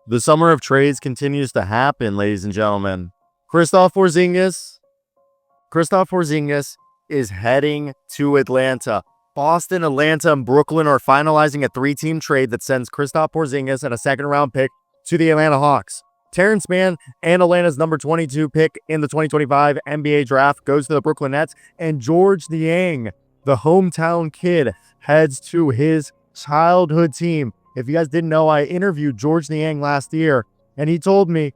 The summer of trades continues to happen, ladies and gentlemen. Kristaps Porzingis is heading to Atlanta. Boston, Atlanta, and Brooklyn are finalizing a 3-team trade that sends Kristaps Porzingis and a second-round pick to the Atlanta Hawks. Terance Mann and Atlanta's number 22 pick in the 2025 NBA draft goes to the Brooklyn Nets, and Georges Niang, the hometown kid, heads to his childhood team. If you guys didn't know, I interviewed Georges Niang last year, and he told me,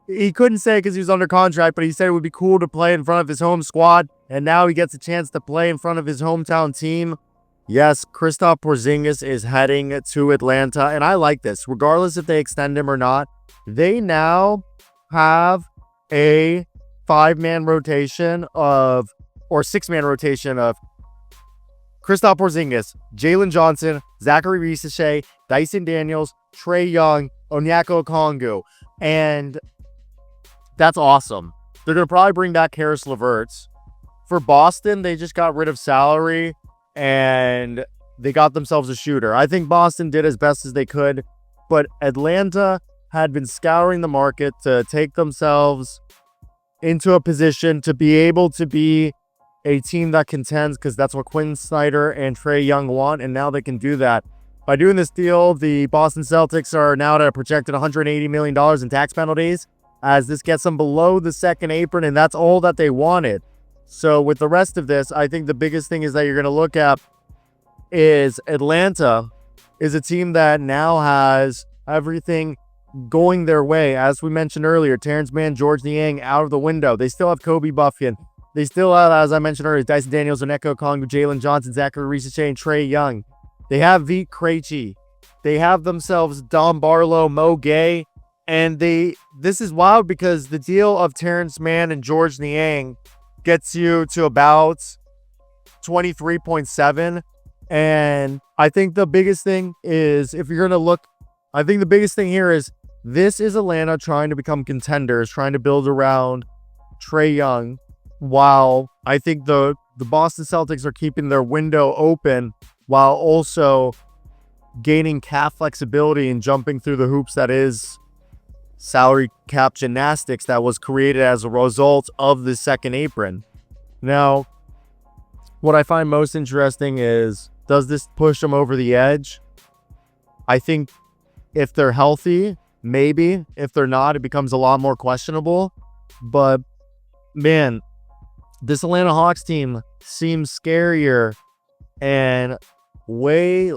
he couldn't say because he was under contract, but he said it would be cool to play in front of his home squad, and now he gets a chance to play in front of his hometown team. Yes, Kristaps Porzingis is heading to Atlanta, and I like this. Regardless if they extend him or not, they now have a 5-man rotation or 6-man rotation of Kristaps Porzingis, Jalen Johnson, Zachary Rissache, Dyson Daniels, Trae Young, Onyeka Okongwu. And that's awesome. They're going to probably bring back Karis LeVert. For Boston, they just got rid of salary and they got themselves a shooter. I think Boston did as best as they could, but Atlanta had been scouring the market to take themselves into a position to be able to be a team that contends, because that's what Quinn Snyder and Trae Young want, and now they can do that. By doing this deal, the Boston Celtics are now at a projected $180 million in tax penalties, as this gets them below the second apron, and that's all that they wanted. So with the rest of this, I think the biggest thing is that you're going to look at is Atlanta is a team that now has everything going their way. As we mentioned earlier, Terance Mann, Georges Niang out of the window. They still have Kobe Buffkin. They still have, as I mentioned earlier, Dyson Daniels, Onyeka Okongwu, Jalen Johnson, Zachary Rissache, and Trae Young. They have Vit Krejci. They have themselves Dom Barlow, Mo Gay, and this is wild because the deal of Terance Mann and Georges Niang gets you to about 23.7. And I think the biggest thing is, if you're going to look, I think the biggest thing here is this is Atlanta trying to become contenders, trying to build around Trae Young, while I think the Boston Celtics are keeping their window open while also gaining cap flexibility and jumping through the hoops that is salary cap gymnastics that was created as a result of the second apron. Now, what I find most interesting is, does this push them over the edge? I think if they're healthy, maybe. If they're not, it becomes a lot more questionable. But, man, this Atlanta Hawks team seems scarier and way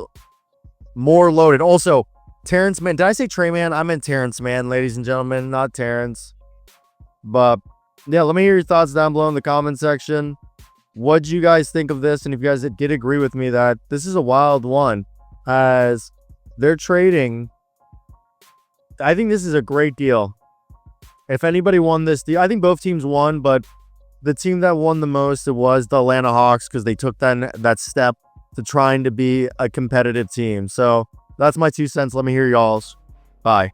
more loaded. Also, Terance Mann. Did I say Trae Mann? I meant Terance Mann, ladies and gentlemen, not Terance. But, yeah, let me hear your thoughts down below in the comment section. What do you guys think of this? And if you guys did agree with me that this is a wild one, as they're trading, I think this is a great deal. If anybody won this deal, I think both teams won, but the team that won the most, it was the Atlanta Hawks, because they took that step to trying to be a competitive team. So that's my 2 cents. Let me hear y'all's. Bye.